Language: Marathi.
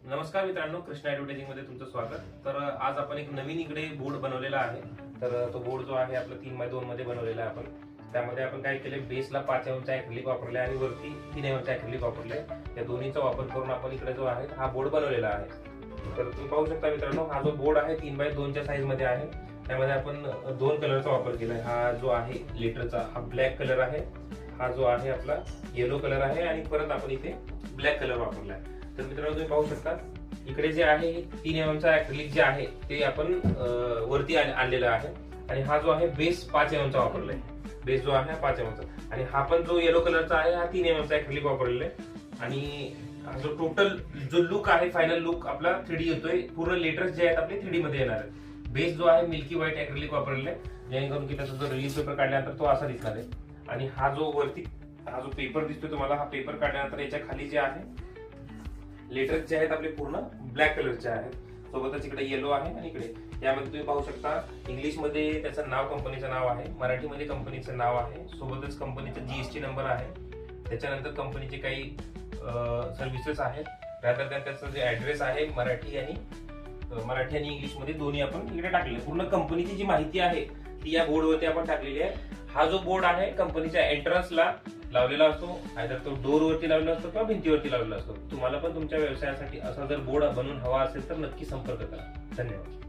नमस्कार मित्रांनो, कृष्णा ॲडव्हर्टायझिंग मध्ये तुमचं स्वागत। तर आज आपण एक नवीन इकडे बोर्ड बनवलेला आहे। तर तो बोर्ड जो आहे आपला 3x2 मध्ये बनवलेला आहे आपण। त्यामध्ये आपण काय केले, बेसला 5 mm चा ॲक्रिलिक वापरलाय आणि वरती 3 mm चा ॲक्रिलिक वापरलाय। या दोन्हीचा वापर करून आपण इकडे जो आहे हा बोर्ड बनवलेला आहे। तर तुम्ही पाहू शकता मित्रांनो, हा जो बोर्ड आहे 3x2 च्या साईज मध्ये आहे। त्यामध्ये आपण 2 कलरचा वापर केलाय। हा जो आहे लेटरचा हा ब्लॅक कलर आहे, हा जो आहे आपला येलो कलर आहे आणि परत आपण इथे ब्लॅक कलर वापरलाय। तर मित्रांनो तुम्ही पाहू शकता, इकडे जे आहे 3 mm चा ॲक्रिलिक जे आहे ते आपण वरती आणलेला आहे आणि हा जो आहे बेस 5 mm चा वापरलाय। बेस जो आहे 5 mm चा आणि हा पण जो येलो कलरचा आहे हा 3 mm चा ॲक्रिलिक वापरलेला आहे। आणि हा जो टोटल जो लुक आहे, फायनल लुक आपला 3D येतोय। पूर्ण लेटर्स जे आहेत आपले 3D मध्ये येणार आहेत। बेस जो आहे मिल्की व्हाईट ॲक्रिलिक वापरलेला आहे, जेणेकरून की त्याचा जो रिलीज पेपर काढल्यानंतर तो असा दिसणार आहे। आणि हा जो वरती हा जो पेपर दिसतोय तुम्हाला, हा पेपर काढल्यानंतर याच्या खाली जे आहे लेटर्स जे आहेत आपले पूर्ण ब्लॅक कलरचे आहेत। सोबतच इकडे येलो आहे आणि इकडे यामध्ये तुम्ही पाहू शकता, इंग्लिश मध्ये त्याचं नाव, कंपनीचं नाव आहे, मराठीमध्ये कंपनीचं नाव आहे, सोबतच कंपनीचा जीएसटी नंबर आहे, त्याच्यानंतर कंपनीचे काही सर्व्हिसेस आहेत, त्याचा जे ऍड्रेस आहे मराठी आणि इंग्लिश मध्ये दोन्ही आपण इकडे टाकले। पूर्ण कंपनीची जी माहिती आहे ती या बोर्डवरती आपण टाकलेली आहे। हा जो बोर्ड आहे कंपनीच्या एंट्रन्सला लावलेला असतो, आयदर तो डोर वरती लावलेला असतो किंवा भिंतीवरती लावलेला असतो। तुम्हाला पण तुमच्या व्यवसायासाठी असा जर बोर्ड बनवून हवा असेल तर नक्की संपर्क करा। धन्यवाद।